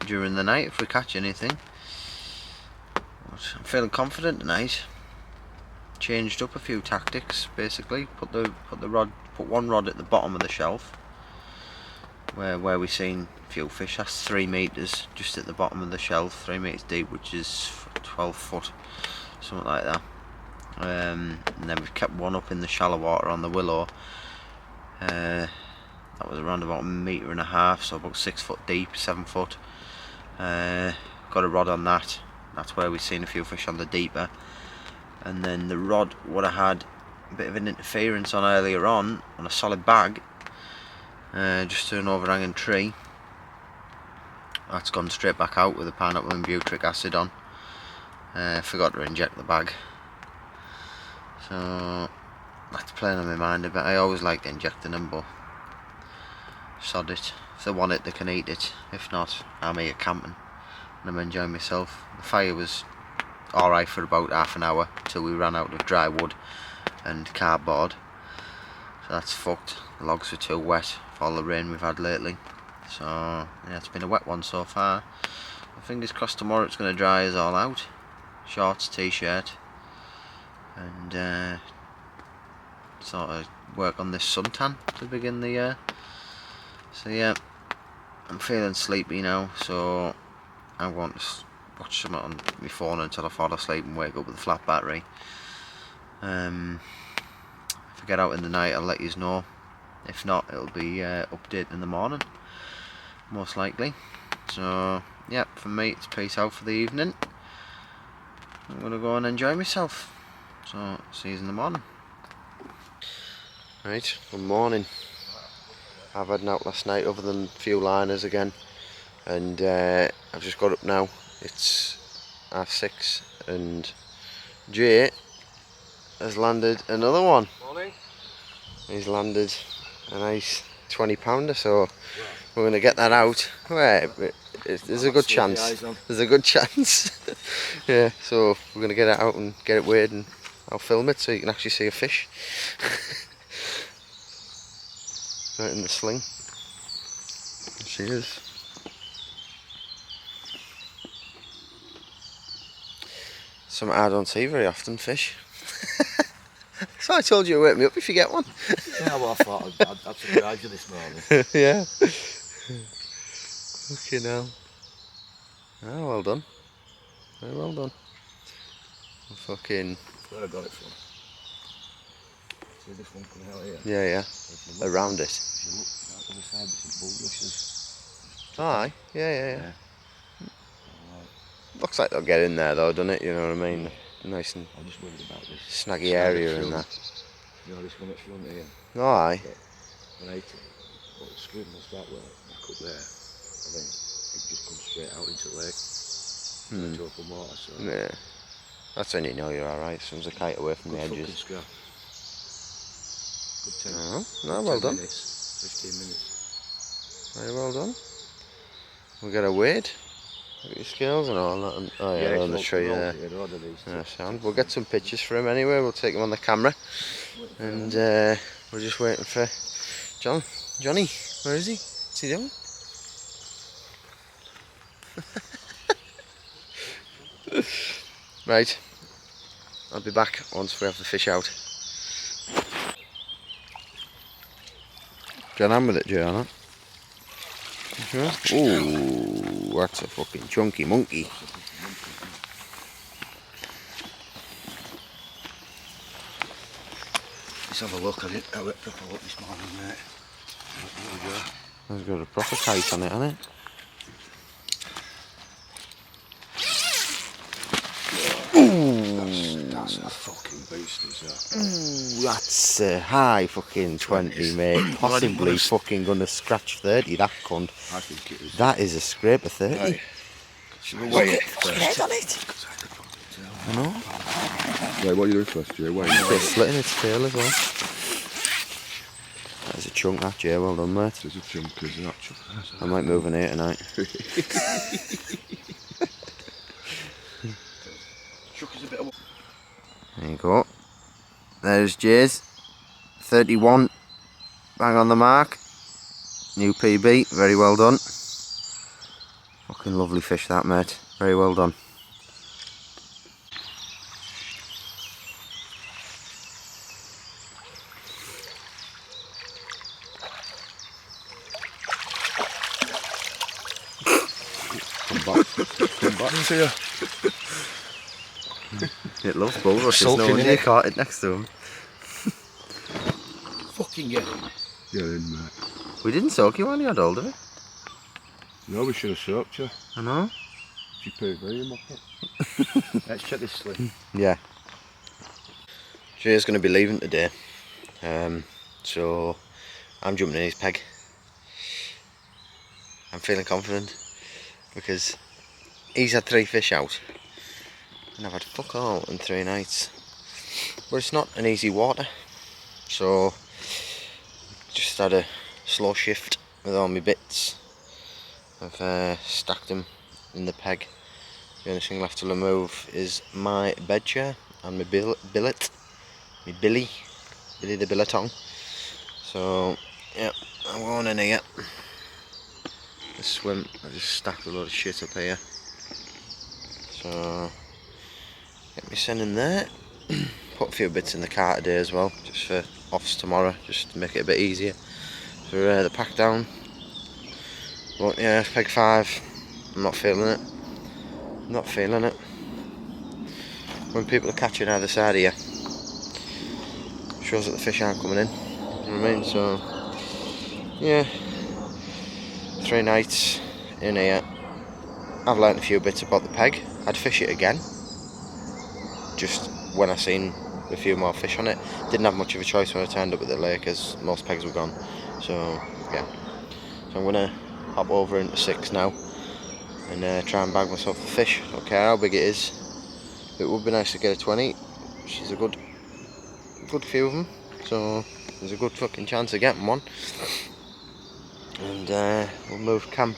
Speaker 2: during the night if we catch anything. But I'm feeling confident tonight. Changed up a few tactics basically. Put one rod at the bottom of the shelf where we seen a few fish. That's 3 meters just at the bottom of the shelf, 3 meters deep, which is 12 foot, something like that. And then we've kept one up in the shallow water on the willow. That was around about 1.5 meters, so about 6 foot deep, 7 foot. Got a rod on that. That's where we've seen a few fish on the deeper. And then the rod what I had a bit of an interference on earlier on a solid bag, just to an overhanging tree. That's gone straight back out with the pineapple and butyric acid on. Forgot to inject the bag, so that's playing on my mind a bit. I always like injecting them, but sod it. If they want it, they can eat it. If not, I'm here camping and I'm enjoying myself. The fire was alright for about half an hour till we ran out of dry wood and cardboard, so that's fucked. The logs are too wet for all the rain we've had lately, so yeah, it's been a wet one so far. Fingers crossed tomorrow it's going to dry us all out. Shorts, t-shirt, and sort of work on this suntan to begin the year. So yeah, I'm feeling sleepy now, so I want to watch something on my phone until I fall asleep and wake up with a flat battery. If I get out in the night, I'll let you know. If not, it'll be update in the morning, most likely. So yeah, for me it's peace out for the evening. I'm gonna go and enjoy myself. So see you in the morning. Right, good morning. I've had an out last night other than a few liners again, and I've just got up now. It's 6:30 and Jay has landed another one.
Speaker 3: Morning.
Speaker 2: He's landed a nice 20-pounder, so we're going to get that out. Well, there's a good chance. There's a good chance. Yeah, so we're going to get it out and get it weighed, and I'll film it so you can actually see a fish. Right in the sling. There she is. Something I don't see very often, fish. So I told you to wake me up if you get one.
Speaker 3: Yeah, well, I thought I'd surprise you this morning.
Speaker 2: Yeah. Okay now. Ah, well done. Very well done. Fucking.
Speaker 3: Where I got it from. See this one coming out here?
Speaker 2: Yeah, yeah. Around it.
Speaker 3: If you look out the other side, there's some bulrushes.
Speaker 2: Aye. Yeah. Looks like they'll get in there though, doesn't it? You know what I mean? Nice and
Speaker 3: I'm just worried about this.
Speaker 2: snaggy area and that.
Speaker 3: You know this one at front here?
Speaker 2: Aye.
Speaker 3: When I hate it, well, the screen will start back up there, and then it just comes straight out into the lake. Into open water, so.
Speaker 2: Yeah. That's when you know you're alright. Someone's a kite away from the
Speaker 3: Good
Speaker 2: edges.
Speaker 3: scrap. Good 10.
Speaker 2: No, well done.
Speaker 3: 15 minutes.
Speaker 2: Very well done. We got a weight. Look at your scales and all that. And, oh yeah, on the tree there. Yeah, sound. We'll get some pictures for him anyway. We'll take him on the camera. And we're just waiting for Johnny. Where is he? What's he doing? Right. I'll be back once we have the fish out. Get on with it, Jay, on it. Sure? Ooh, that's a fucking chunky monkey.
Speaker 3: Let's have a look at it. How it proper look this morning, mate. There we go.
Speaker 2: That's got a proper kite on it, hasn't it? Ooh,
Speaker 3: that's a fucking beast, is that?
Speaker 2: Ooh, that's a high fucking 20, mate. Possibly fucking gonna scratch 30, that cunt.
Speaker 3: I think it is.
Speaker 2: That is a scraper 30.
Speaker 3: Right. Should we weigh it
Speaker 2: Look at the head on it. I know.
Speaker 4: Right, what are you doing first, Jay? Wait.
Speaker 2: It's slitting its tail as well. That is a chunk, that, Jay. Well done, mate.
Speaker 4: There's a chunk, there's an actual.
Speaker 2: I might move an 8 tonight. There you go. There's Jay's 31
Speaker 1: bang on the mark. New PB, very well done. Fucking lovely fish that, mate. Very well done.
Speaker 3: Come back to you.
Speaker 1: It loves bulrushes, no
Speaker 3: Sulking,
Speaker 1: wonder you
Speaker 3: innit?
Speaker 1: caught it next to him.
Speaker 3: Fucking get it.
Speaker 4: Get in, mate.
Speaker 1: We didn't soak you when you had hold of it.
Speaker 4: No, we should have soaked you.
Speaker 1: I know.
Speaker 4: GPV, you muppet.
Speaker 3: Let's check this slip.
Speaker 1: Yeah. Jay's going to be leaving today, so I'm jumping in his peg. I'm feeling confident because he's had 3 fish out and I've had fuck all in 3 nights. But it's not an easy water, so just had a slow shift with all my bits. I've stacked them in the peg. The only thing left to remove is my bed chair and my billet. My Billy the billetong. So yeah, I'm going in here. The swim, I just stacked a load of shit up here. So get me sending there. Put a few bits in the car today as well, just for offs tomorrow, just to make it a bit easier for the pack down. But yeah, peg 5, I'm not feeling it. Not feeling it. When people are catching either side of you, shows that the fish aren't coming in. You know what I mean? So yeah, 3 nights in here. I've learnt a few bits about the peg. I'd fish it again, just when I seen a few more fish on it. Didn't have much of a choice when I turned up at the lake, as most pegs were gone. So yeah, so I'm gonna hop over into 6 now and try and bag myself a fish. Don't care how big it is. It would be nice to get a 20. She's a good few of them, so there's a good fucking chance of getting one. And we'll move camp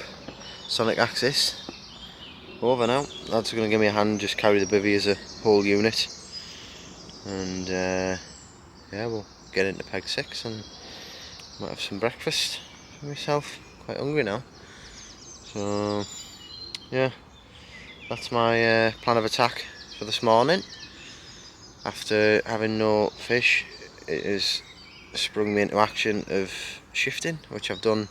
Speaker 1: Sonic Axis over now. Lads are going to give me a hand, just carry the bivvy as a whole unit, and yeah, we'll get into peg 6 and might have some breakfast for myself. Quite hungry now. So yeah, that's my plan of attack for this morning. After having no fish, it has sprung me into action of shifting, which I've done.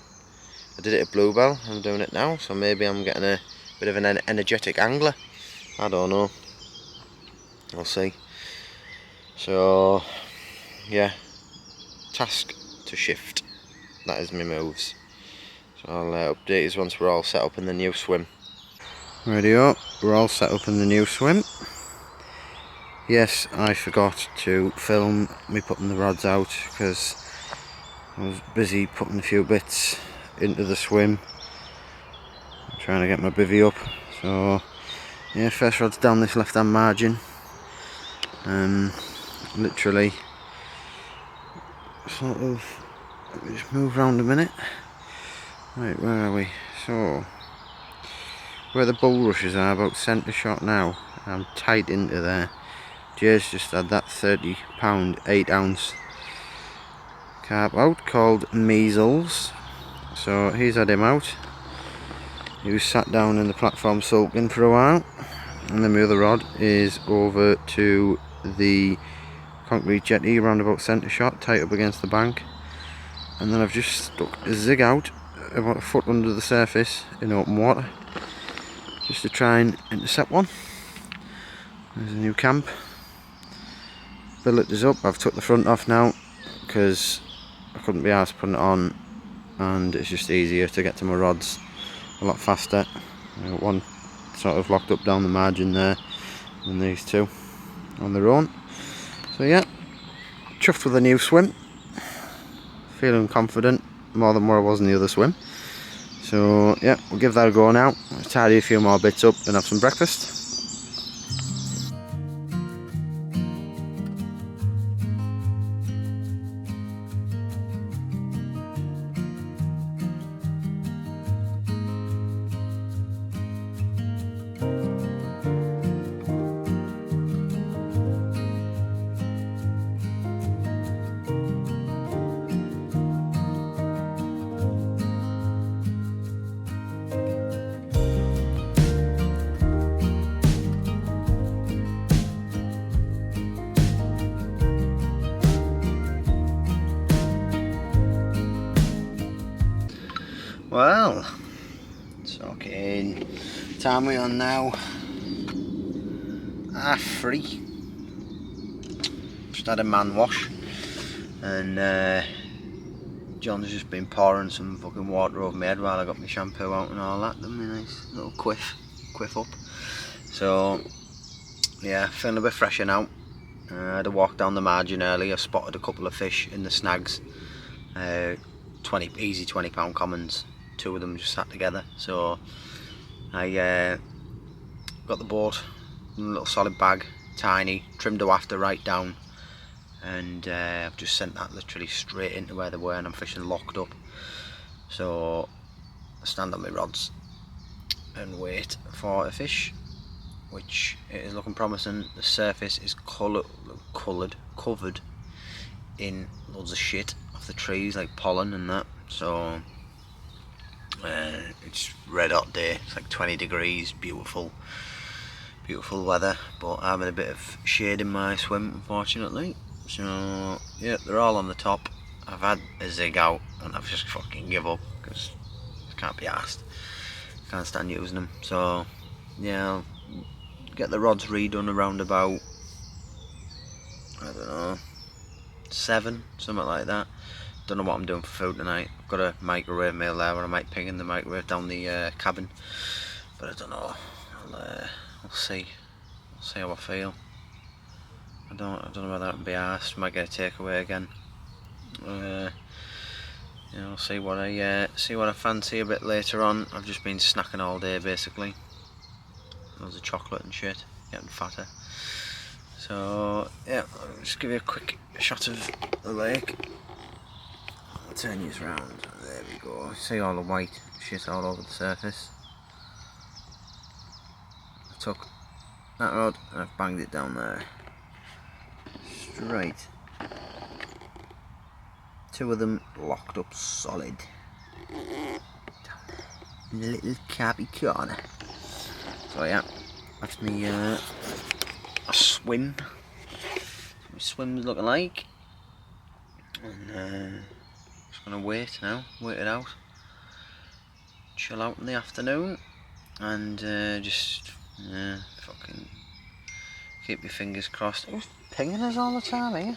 Speaker 1: I did it at Bluebell, I'm doing it now, so maybe I'm getting a bit of an energetic angler. I don't know, I'll see. So yeah, task to shift, that is my moves. So I'll update you once we're all set up in the new swim. Ready up, we're all set up in the new swim. Yes, I forgot to film me putting the rods out because I was busy putting a few bits into the swim, trying to get my bivvy up. So yeah, first rod's down this left hand margin. Literally sort of, let me just move around a minute. Right, where are we? So where the bulrushes are, about centre shot now. I'm tight into there. Jay's just had that 30 pound 8 ounce carp out called Measles, so he's had him out. He was sat down in the platform sulking for a while, and then the other rod is over to the concrete jetty around about centre shot, tight up against the bank, and then I've just stuck a zig out about a foot under the surface in open water just to try and intercept one. There's a new camp. Billet is up. I've took the front off now because I couldn't be arsed putting it on, and it's just easier to get to my rods a lot faster. I got one sort of locked up down the margin there, and these two on their own. So yeah, chuffed with a new swim, feeling confident, more than where I was in the other swim. So yeah, we'll give that a go now. I'll tidy a few more bits up and have some breakfast.
Speaker 2: Well, it's okay. Time we on now? 3:30. Just had a man wash, and John's just been pouring some fucking water over my head while I got my shampoo out and all that. Done me a nice little quiff up. So yeah, feeling a bit fresher now. I had a walk down the margin earlier, spotted a couple of fish in the snags. Easy 20 pound commons. 2 of them just sat together. So I got the boat in a little solid bag, tiny, trimmed the wafter right down, and I've just sent that literally straight into where they were, and I'm fishing locked up. So I stand on my rods and wait for a fish, which is looking promising. The surface is covered in loads of shit off the trees, like pollen and that. So it's red hot day. It's like 20 degrees, beautiful weather, but I'm in a bit of shade in my swim, unfortunately. So yeah, they're all on the top. I've had a zig out and I've just fucking give up because I can't be arsed. Can't stand using them. So yeah, I'll get the rods redone around about, I don't know, 7, something like that. Don't know what I'm doing for food tonight. I've got a microwave meal there where I might ping in the microwave down the cabin, but I don't know. I'll see. I'll see how I feel. I don't know whether I can be arsed. Might get a takeaway again. I'll see what I fancy a bit later on. I've just been snacking all day basically. Loads of chocolate and shit, getting fatter. So yeah, I'll just give you a quick shot of the lake. I'll turn you around. There we go. See all the white shit all over the surface. I took that rod and I've banged it down there. Straight. 2 of them locked up solid. Down there. In the little carpy corner. So yeah, that's me a swim. My swim's looking like. And just gonna wait it out. Chill out in the afternoon and just fucking keep your fingers crossed. Who's pinging us all the time, eh?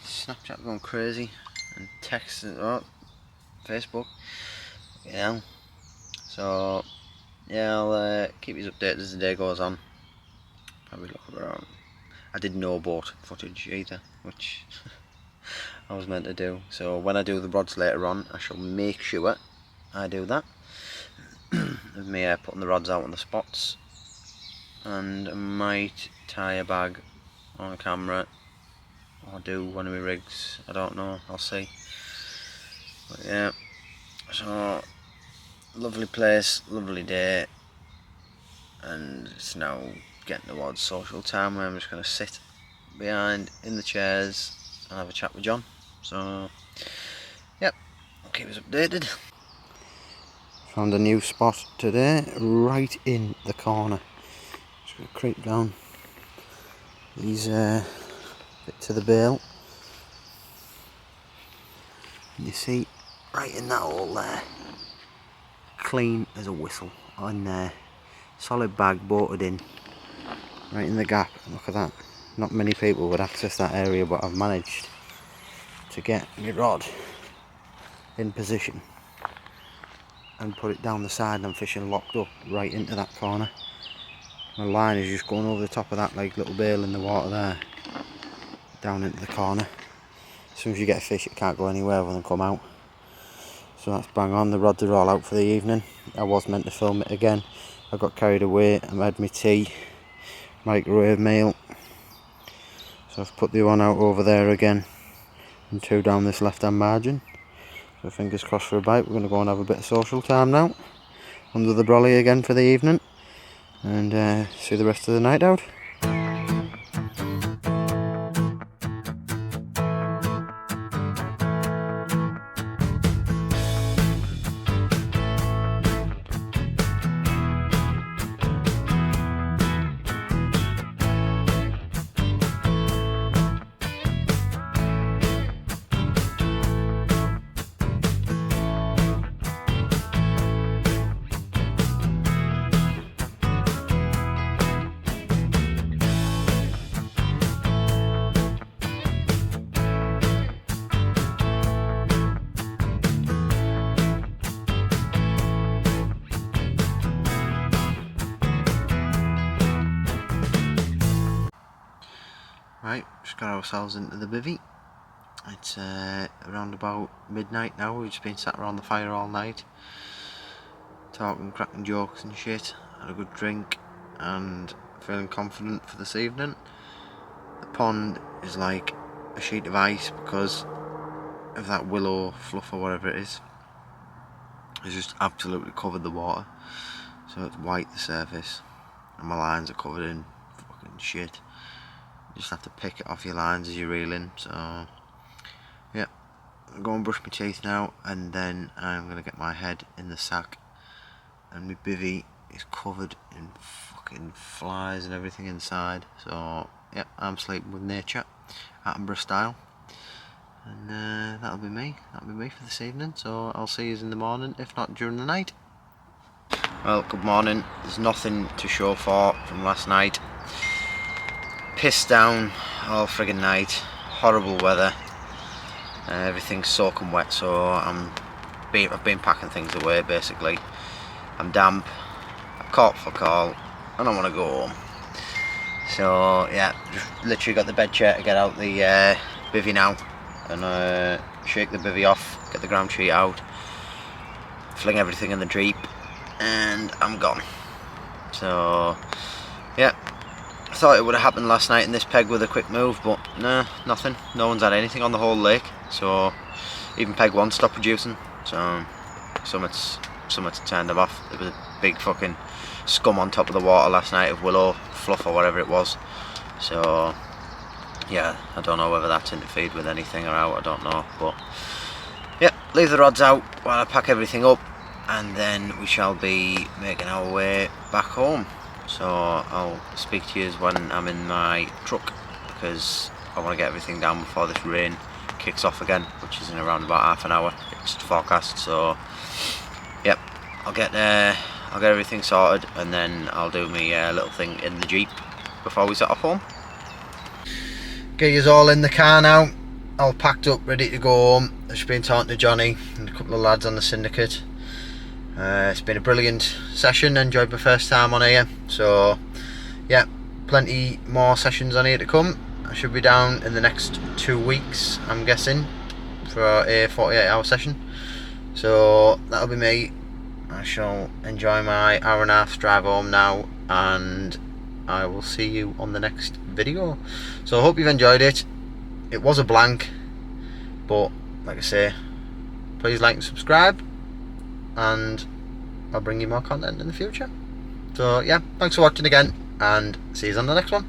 Speaker 2: Snapchat going crazy and text Facebook. Yeah. So yeah, I'll keep you updated as the day goes on. Probably look around. I did no boat footage either, which I was meant to do. So when I do the rods later on, I shall make sure I do that. Of me putting the rods out on the spots, and I might tie a bag on a camera or do one of my rigs. I don't know. I'll see. But yeah. So lovely place, lovely day, and it's now getting towards social time where I'm just going to sit behind in the chairs and have a chat with John. So yep, I'll keep us updated. Found a new spot today, right in the corner. Just going to creep down these bit to the bale. You see, right in that hole there, clean as a whistle, on there, solid bag bolted in, right in the gap. Look at that. Not many people would access that area, but I've managed to get my rod in position and put it down the side, and I'm fishing locked up right into that corner. My line is just going over the top of that like little bale in the water there, down into the corner. As soon as you get a fish, it can't go anywhere other than come out. So that's bang on. The rods are all out for the evening. I was meant to film it again. I got carried away. I had my tea, microwave meal. So I've put the one out over there again and 2 down this left hand margin. So fingers crossed for a bite. We're going to go and have a bit of social time now. Under the brolly again for the evening. And see the rest of the night out. Right, just got ourselves into the bivvy. It's around about midnight now. We've just been sat around the fire all night, talking, cracking jokes and shit. Had a good drink and feeling confident for this evening. The pond is like a sheet of ice because of that willow fluff or whatever it is. It's just absolutely covered the water, so it's white, the surface, and my lines are covered in fucking shit. You just have to pick it off your lines as you're reeling. So yeah, I'll go and brush my teeth now, and then I'm gonna get my head in the sack. And my bivvy is covered in fucking flies and everything inside. So yeah, I'm sleeping with nature, Attenborough style. And that'll be me for this evening. So I'll see you in the morning, if not during the night. Well, good morning. There's nothing to show for from last night. Pissed down all friggin' night, horrible weather, everything's soaking wet, so I've been packing things away basically. I'm damp, I've caught fuck all, I don't want to go home. So yeah, just literally got the bed chair to get out the bivvy now, and shake the bivvy off, get the ground sheet out, fling everything in the Jeep, and I'm gone. So yeah, I thought it would have happened last night in this peg with a quick move, but nah, nothing. No one's had anything on the whole lake, so even peg 1 stopped producing. So summit's turned them off. There was a big fucking scum on top of the water last night of willow fluff or whatever it was. So yeah, I don't know whether that's interfered with anything or out, I don't know. But yeah, leave the rods out while I pack everything up, and then we shall be making our way back home. So I'll speak to you when I'm in my truck, because I want to get everything down before this rain kicks off again, which is in around about half an hour. It's forecast. So yep, I'll get everything sorted, and then I'll do my little thing in the Jeep before we set off home. Get us all in the car now, all packed up, ready to go home. I've just been talking to Johnny and a couple of lads on the Syndicate. It's been a brilliant session, enjoyed my first time on here. So yeah, plenty more sessions on here to come. I should be down in the next 2 weeks, I'm guessing, for a 48-hour session. So that'll be me. I shall enjoy my hour and a half drive home now, and I will see you on the next video. So I hope you've enjoyed it. It was a blank, but like I say, please like and subscribe, and I'll bring you more content in the future. So yeah, thanks for watching again, and see you on the next one.